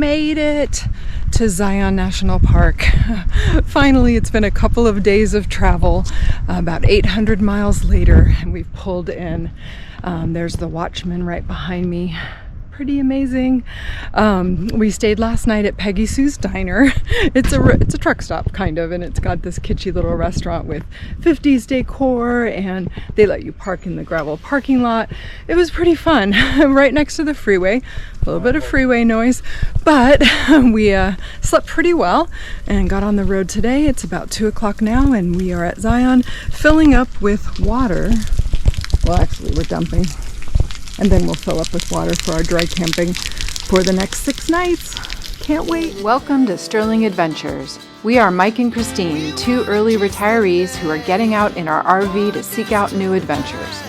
made it to Zion National Park. Finally, it's been a couple of days of travel, about 800 miles later, and we've pulled in. There's the Watchman right behind me. Pretty amazing. We stayed last night at Peggy Sue's Diner. It's a truck stop kind of, and it's got this kitschy little restaurant with 50s decor, and they let you park in the gravel parking lot. It was pretty fun. Right next to the freeway. A little bit of freeway noise, but we slept pretty well and got on the road today. It's about 2 o'clock now, and we are at Zion filling up with water. Well, actually, we're dumping. And then we'll fill up with water for our dry camping for the next 6 nights. Can't wait. Welcome to Sterling Adventures. We are Mike and Christine, 2 early retirees who are getting out in our RV to seek out new adventures.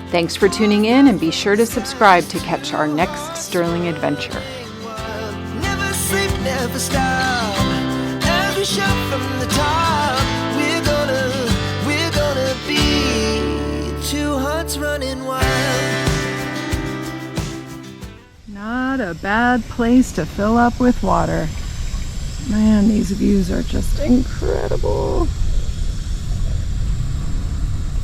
Thanks for tuning in, and be sure to subscribe to catch our next Sterling adventure. Never sleep, never stop. Every shot from the top. We're gonna be 2 hearts running wild. Not a bad place to fill up with water. Man, these views are just incredible.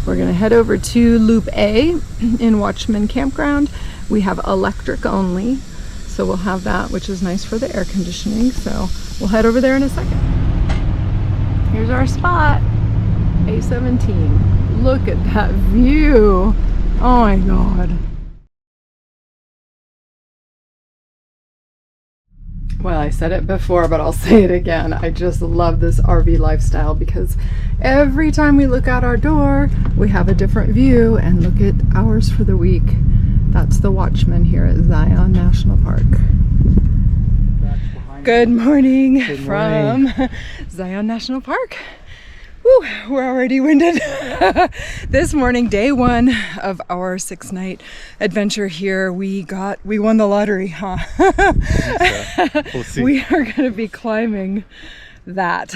We're gonna head over to Loop A in Watchman Campground. We have electric only, so we'll have that, which is nice for the air conditioning. So we'll head over there in a second. Here's our spot, A17. Look at that view. Oh my God. Well, I said it before, but I'll say it again. I just love this RV lifestyle because every time we look out our door, we have a different view. And look at ours for the week. That's the Watchman here at Zion National Park. Good morning from Zion National Park. Woo, we're already winded. This morning, day 1 of our 6-night adventure here, we won the lottery, huh? We'll see. We are going to be climbing that.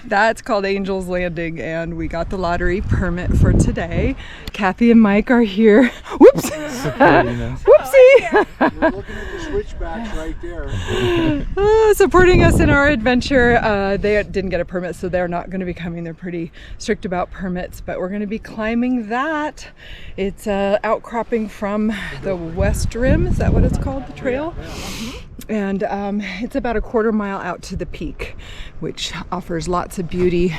That's called Angel's Landing, and we got the lottery permit for today. Kathy and Mike are here. Whoops! Whoopsie! We're looking at the switchbacks right there. Supporting us in our adventure. They didn't get a permit, so they're not going to be coming. They're pretty strict about permits, but we're going to be climbing that. It's outcropping from the West Rim. Is that what it's called, the trail? And it's about a 1/4 mile out to the peak, which offers lots of beauty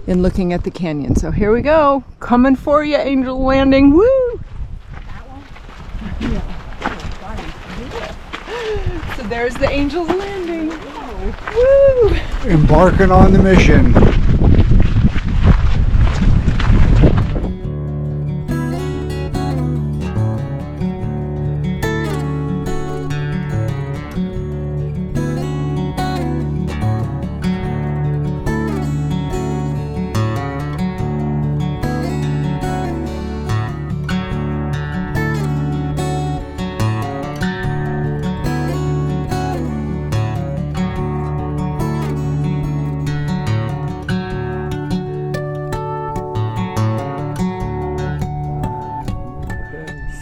in looking at the canyon. So here we go, coming for you, Angel Landing. Woo! Yeah. So there's the Angel's Landing. Woo! Embarking on the mission.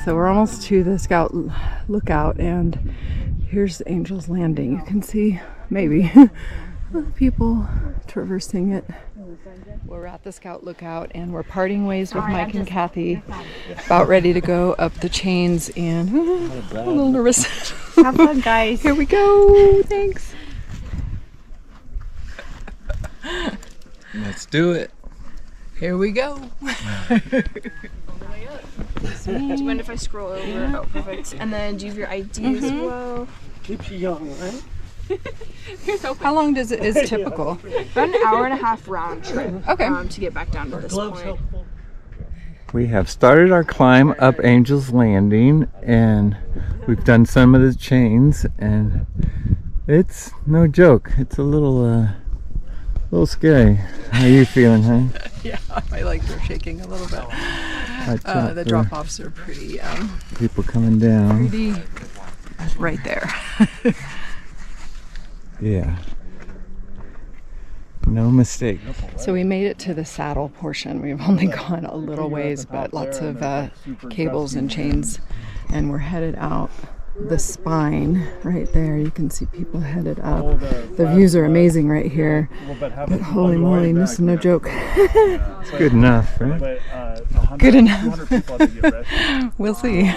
So we're almost to the Scout Lookout, and here's the Angel's Landing. You can see maybe people traversing it. We're at the Scout Lookout, and we're parting ways with Mike and Kathy, about ready to go up the chains, and I'm a little nervous. Have fun, guys. Here we go. Thanks. Let's do it. Here we go. Do you mind if I scroll over? Oh, perfect. And then do you have your ID as well? Keeps you young, right? How long is typical? About an hour and a half round trip. Okay. To get back down to this point. We have started our climb up Angel's Landing, and we've done some of the chains, and it's no joke. It's a little scary. How are you feeling, huh? Yeah, my legs are shaking a little bit. The drop-offs are pretty people coming down. pretty right there. Yeah. No mistake. So we made it to the saddle portion. We've only gone a little ways, but lots of cables and chains, and we're headed out the spine right there. You can see people headed up. The views are amazing right here. But holy moly, this is no joke. Good enough, right? Good enough. We'll see.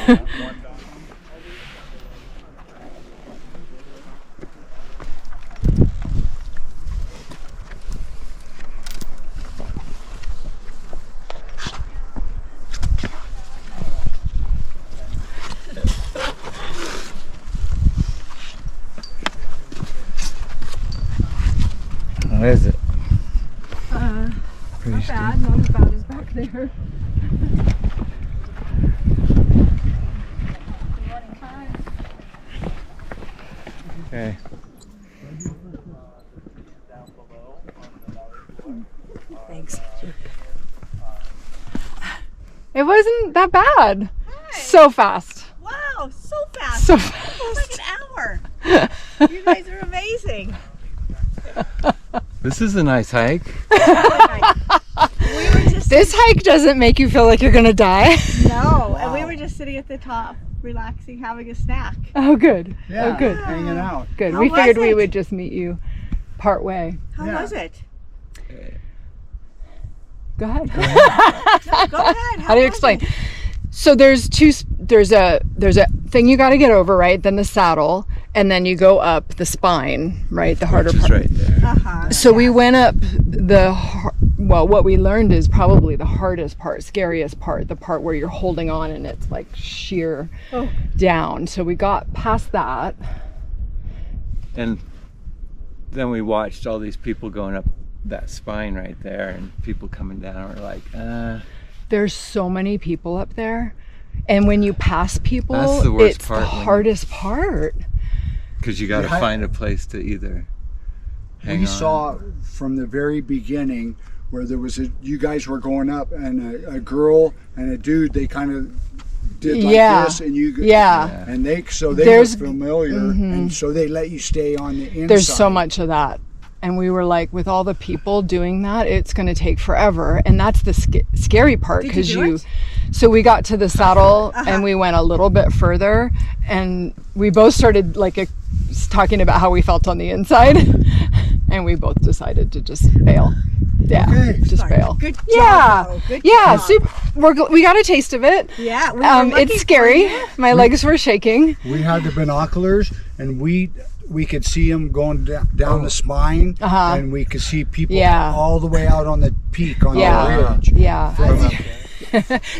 How is it? Not bad, not as bad as back there. Okay. Thanks. It wasn't that bad. So fast. Wow, so fast. So It was fast. like an hour. You guys are amazing. This is a nice hike. We were just This hike doesn't make you feel like you're gonna die. no, and we were just sitting at the top, relaxing, having a snack. Oh, good. Yeah, Oh, good. hanging out. Good. How We was figured we it? would just meet you part way. How Yeah. was it? Go ahead. No, go ahead. How do you was explain? it? So there's a thing you got to get over, right? Then the saddle, and then you go up the spine, right? The harder Which is part. right there. Uh-huh. So we went up what we learned is probably the hardest part, scariest part, the part where you're holding on and it's like sheer down. So we got past that. And then we watched all these people going up that spine right there, and people coming down. We're like, There's so many people up there. And when you pass people, That's the worst it's part the when- hardest part. because you got to Yeah. find a place to either hang We on. saw from the very beginning where there was you guys were going up, and a girl and a dude, they kind of did like Yeah. this, and you Yeah. and they There's- were familiar, and so they let you stay on the inside. There's so much of that. And we were like, with all the people doing that, it's going to take forever. And that's the scary part, Did you because do it? so we got to the saddle and we went a little bit further, and we both started like talking about how we felt on the inside, and we both decided to just bail. Yeah, Okay. just bail. Good job. Yeah, though. Good yeah. job. We got a taste of it. Yeah. We were looking It's for scary. you. My legs were shaking. We had the binoculars, and we could see them going down the spine, Uh-huh. and we could see people Yeah. all the way out on the peak on Yeah, the ridge. yeah.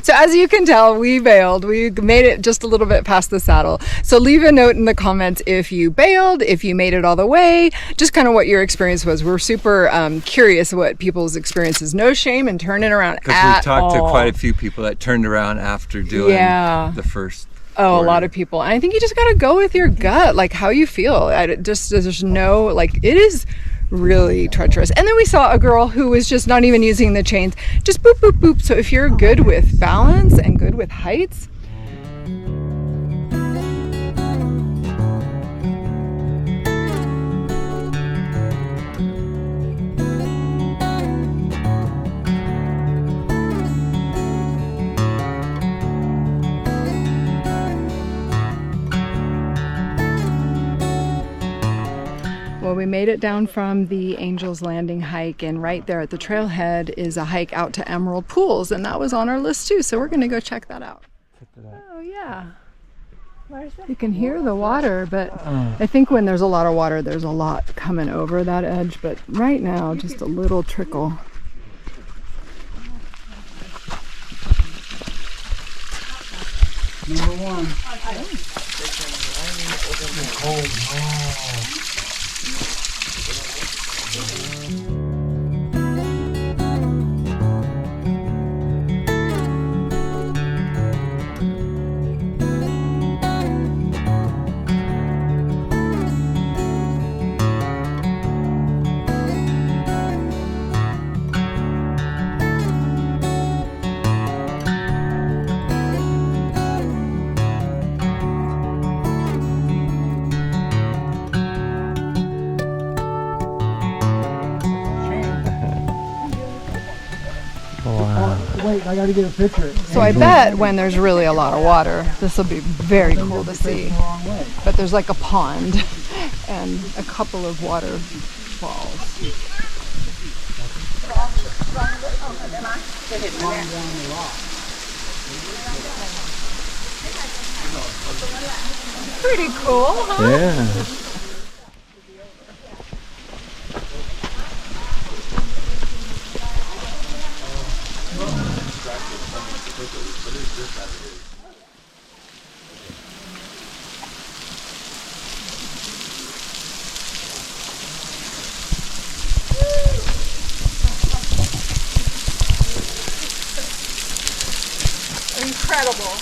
So as you can tell, we bailed. We made it just a little bit past the saddle. So leave a note in the comments if you bailed, if you made it all the way, just kind of what your experience was. We're super curious what people's experience is. No shame in turning around Because at we talked all. to quite a few people that turned around after doing Yeah. the first. Oh, a lot quarter. of people. And I think you just got to go with your gut, like how you feel. There's no, like, it is really treacherous. And then we saw a girl who was just not even using the chains, just boop, boop, boop. So if you're good with balance and good with heights, well, we made it down from the Angel's Landing hike, and right there at the trailhead is a hike out to Emerald Pools, and that was on our list too, so we're going to go check that out. Oh, yeah. You can hear the water, but I think when there's a lot of water, there's a lot coming over that edge, but right now, just a little trickle. Number one. wait. I got to get a picture. So I bet when there's really a lot of water, this will be very cool to see. The wrong way. But there's like a pond and a couple of waterfalls. Pretty cool, huh? Yeah. Incredible.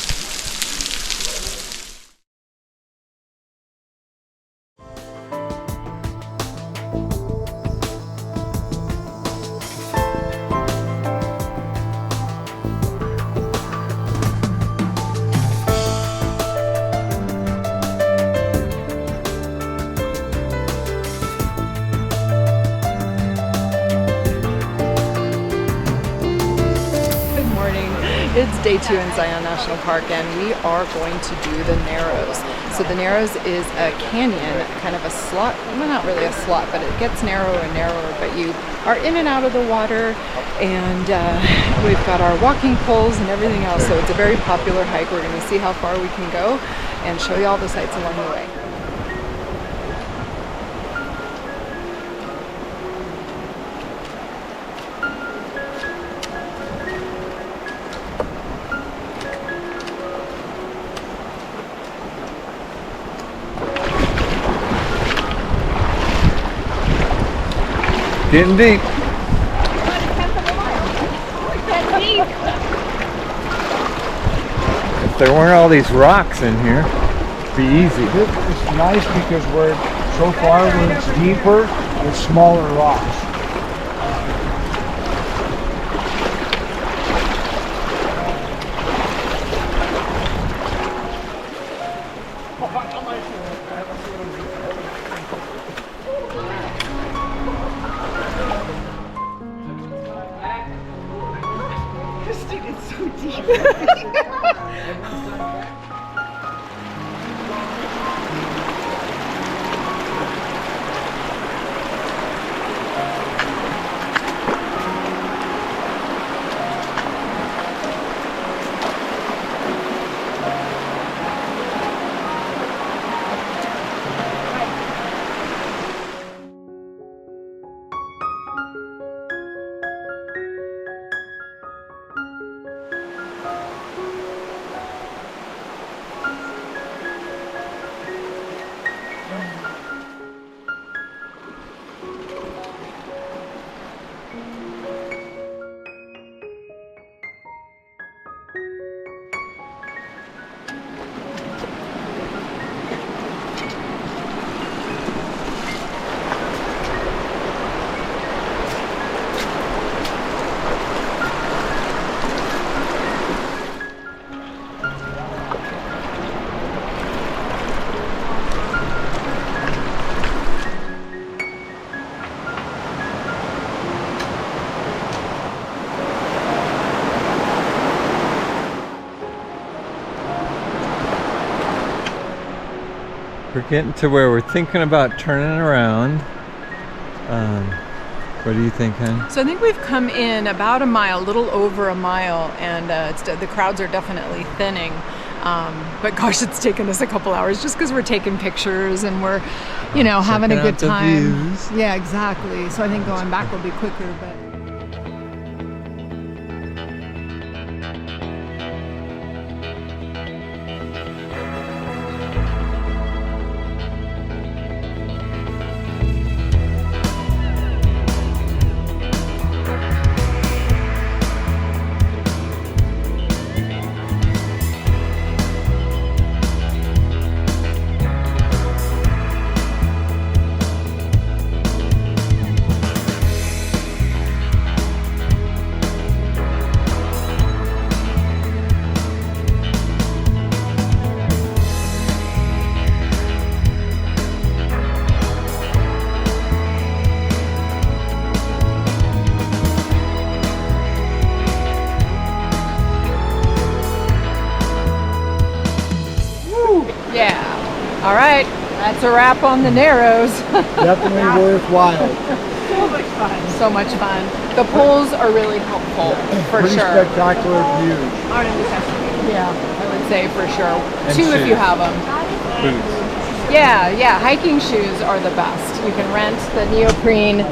It's day 2 in Zion National Park, and we are going to do the Narrows. So the Narrows is a canyon, kind of a slot, well, not really a slot, but it gets narrower and narrower, but you are in and out of the water, and we've got our walking poles and everything else, so it's a very popular hike. We're going to see how far we can go and show you all the sights along the way. Getting deep. If there weren't all these rocks in here, it'd be easy. It's nice because so far where it's deeper with smaller rocks. We're getting to where we're thinking about turning around. What do you think, hon? So I think we've come in about a mile, a little over a mile, and the crowds are definitely thinning. But gosh, it's taken us a couple hours just because we're taking pictures and we're, having a good time. Views. Yeah, exactly. So I think going back will be quicker, but. Woo! Yeah. All right. That's a wrap on the Narrows. Definitely worthwhile. So much fun. So much fun. The pools are really helpful, for Pretty sure. spectacular views. Out of necessity. Yeah, I would say for sure. And 2 if you shoes. have them. Boots. Yeah. Hiking shoes are the best. You can rent the neoprene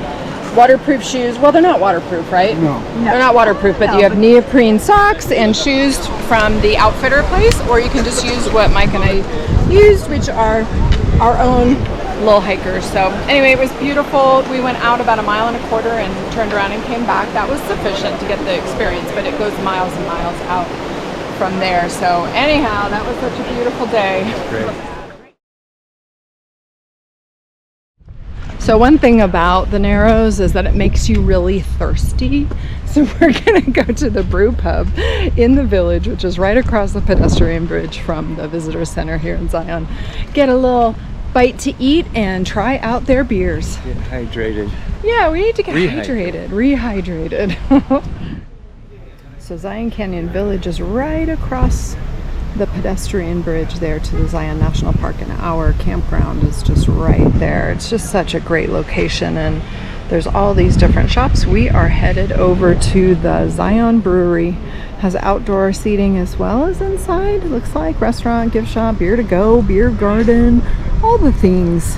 waterproof shoes. Well, they're not waterproof, right? No. They're not waterproof, but you have neoprene socks and shoes from the outfitter place, or you can just use what Mike and I used, which are our own little hikers. So anyway, it was beautiful. We went out about 1.25 miles and turned around and came back. That was sufficient to get the experience, but it goes miles and miles out from there. So anyhow, that was such a beautiful day. Great. So one thing about the Narrows is that it makes you really thirsty. So we're gonna go to the brew pub in the village, which is right across the pedestrian bridge from the visitor center here in Zion. Get a little bite to eat and try out their beers. Get hydrated. Yeah, we need to get Rehydrated. rehydrated. So Zion Canyon Village is right across the pedestrian bridge there to the Zion National Park, and our campground is just right there. It's just such a great location, and there's all these different shops. We are headed over to the Zion Brewery. Has outdoor seating as well as inside. It looks like restaurant, gift shop, beer to go, beer garden, all the things.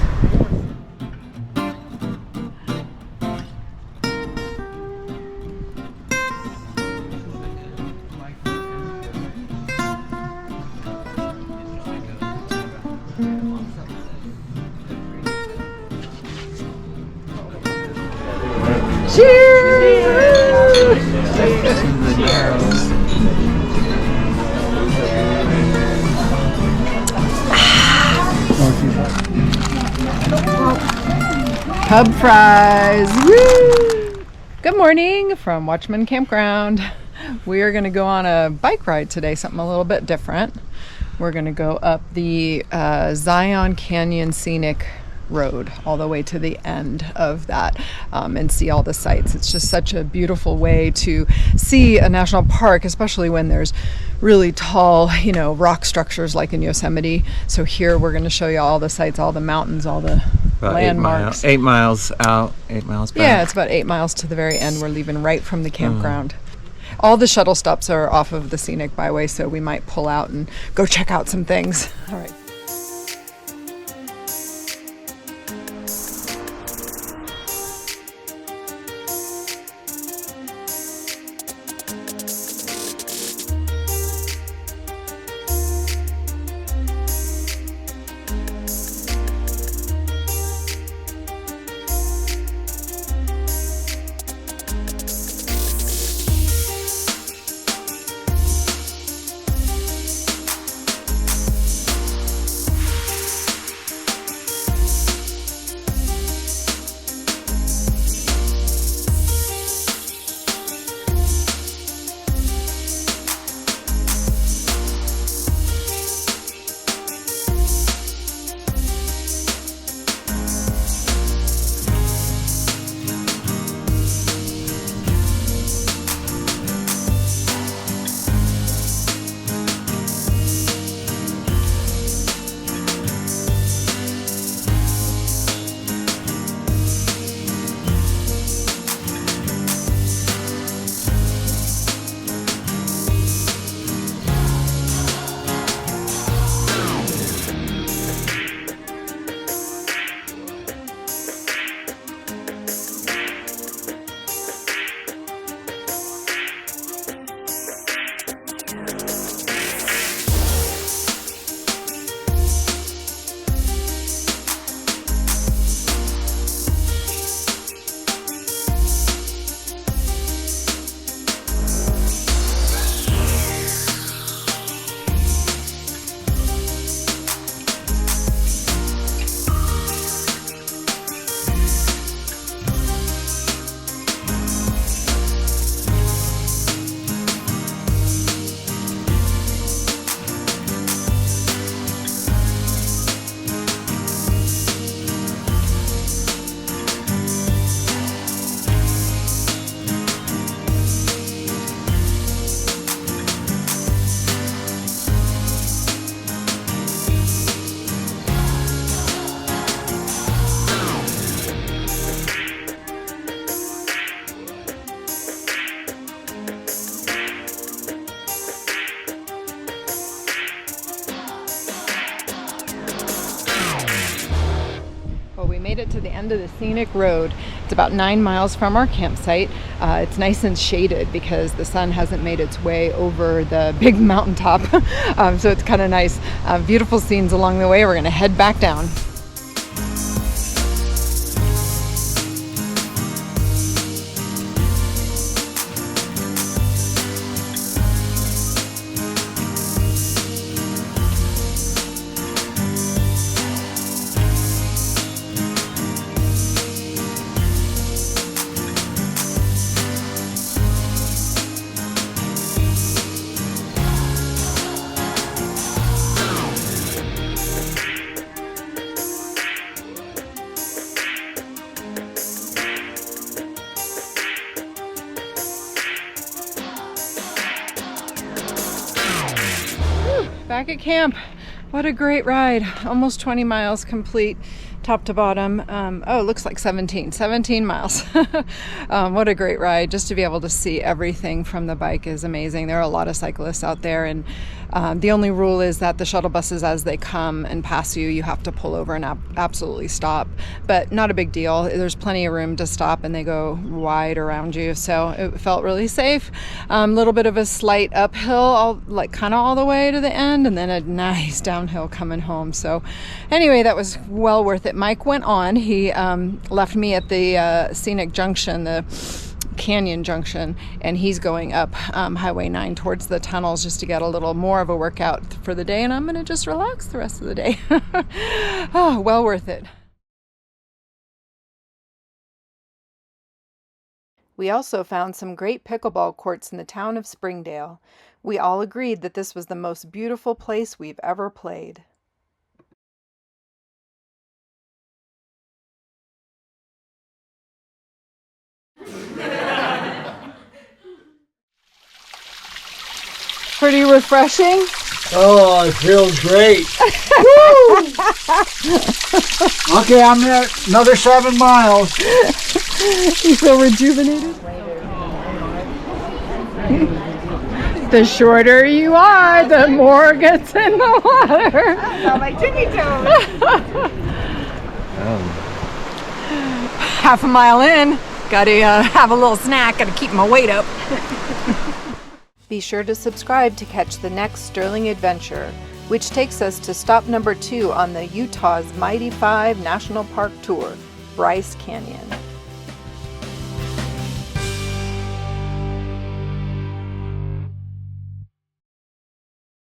Pub fries. Woo! Good morning from Watchman Campground. We are going to go on a bike ride today, something a little bit different. We're going to go up the Zion Canyon Scenic Road all the way to the end of that and see all the sights. It's just such a beautiful way to see a national park, especially when there's really tall, rock structures like in Yosemite. So here we're going to show you all the sights, all the mountains, all the About landmarks. 8 miles out, 8 miles back. Yeah, it's about 8 miles to the very end. We're leaving right from the campground. All the shuttle stops are off of the scenic byway, so we might pull out and go check out some things. All right. made it to the end of the scenic road. It's about 9 miles from our campsite. It's nice and shaded because the sun hasn't made its way over the big mountaintop. So it's kind of nice. Beautiful scenes along the way. We're going to head back down. Back at camp. What a great ride. Almost 20 miles complete, top to bottom. Oh, it looks like 17 miles. What a great ride. Just to be able to see everything from the bike is amazing. There are a lot of cyclists out there, and the only rule is that the shuttle buses, as they come and pass you, you have to pull over and absolutely stop. But not a big deal. There's plenty of room to stop, and they go wide around you, so it felt really safe. A little bit of a slight uphill, kind of all the way to the end, and then a nice downhill coming home. So anyway, that was well worth it. Mike went on. He left me at the scenic junction, the canyon junction, and he's going up Highway 9 towards the tunnels just to get a little more of a workout for the day, and I'm going to just relax the rest of the day. Oh, well worth it. We also found some great pickleball courts in the town of Springdale. We all agreed that this was the most beautiful place we've ever played. Pretty refreshing. Oh, it feels great. Okay, I'm at another 7 miles. You feel rejuvenated? The shorter you are, the more gets in the water. Oh, my tippy toes. Half a mile in, gotta have a little snack, gotta keep my weight up. Be sure to subscribe to catch the next Sterling adventure, which takes us to stop number 2 on the Utah's Mighty 5 National Park Tour, Bryce Canyon.